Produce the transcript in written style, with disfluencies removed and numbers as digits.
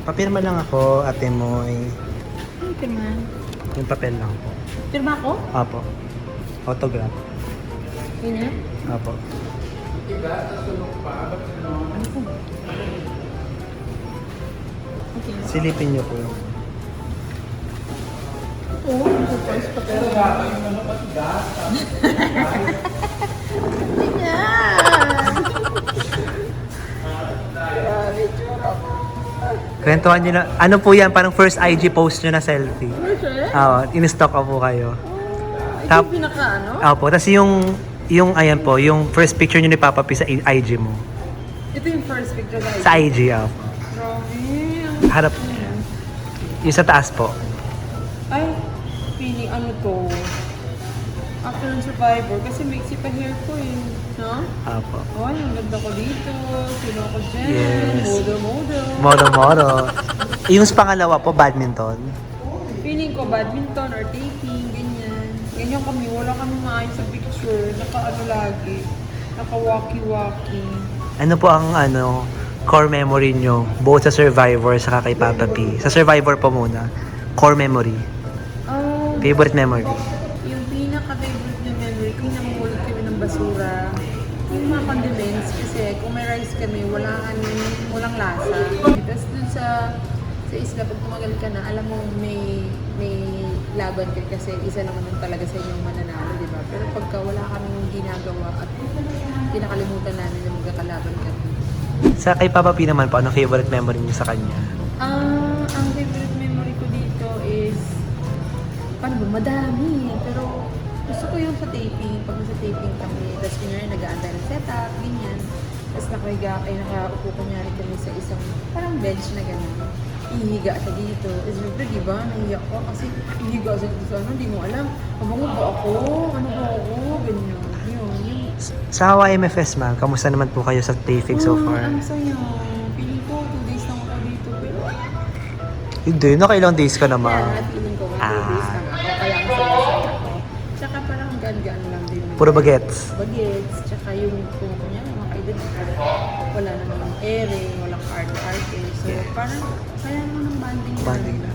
Papirma lang ako, ate mo. Ano pirma? Yung papel lang po. Pirma ko? Apo. Autograph. Yun na? Apo. Ano po? Okay. Silipin niyo po. Oo, surprise pa pero. Kwentuhan niyo na. Ano po yan? Parang first IG post niyo na selfie. Sure? Oo, in-stock po kayo. Ito Tap- yung pinaka ano? Opo, tapos yung ayan po, yung first picture niyo ni Papa P sa IG mo. Ito yung first picture guys. Sa IG, opo. Grabe. Harap. Yung sa taas po. Ay, feeling ano to? After ng Survivor, kasi mixy pa hair ko eh. No? Opo. Ay, ang ganda ko dito. Sino ako dyan? Yes. Modo-modo. Moro-moro. Yung sa pangalawa po, badminton. Feeling ko badminton or taping, ganyan. Ganyan kami, wala kami maayos sa picture. Naka-ano lagi. Naka-walkie-walkie. Ano po ang core memory nyo both sa Survivor saka kay Papa P? Sa Survivor po muna. Core memory. Favorite memory. Yung pinaka-favorite na memory ko, yung namumulot kami ng basura. Yung mga condiments, kasi kung may rice kami, walang lasa. Tapos dun sa isla, pag tumagal ka na, alam mo may laban ka kasi isa naman nun talaga sa inyong mananalo, di ba? Pero pagka wala kaming ginagawa at pinakalimutan namin na magkakalaban kami. Sa kay Papa P naman po, ano favorite memory niyo sa kanya? Ang favorite memory ko dito is, paano ba? Madami. Pero gusto ko yung sa taping. Pag sa taping kami, tapos kunyari nag-aantay ng setup, ganyan. Tapos nakaupo kunyari kami sa isang parang bench na gano'n. Ihiga siya dito. Siyempre, di ba? Nahiya ko kasi ihiga siya dito sa ano, hindi mo alam. Mabango ba ako? Ano ba ako? Ganyan. Yun. Sa Hawaii MFS ma'am, kamusta naman po kayo sa taping so far? Ang saya. Feeling ko, 2 days lang ako dito. Pero, Hindi, nakailang days ka naman. kaya feeling ko, 2 days lang ako. Kaya ang saya-saya ko. Tsaka parang gaan-gaan lang din. Puro bagets. Bagets. Tsaka yung kung kunya, mga kaibigan, wala namang ere, walang art-art. So, parang kaya mo ng banding. Banding na.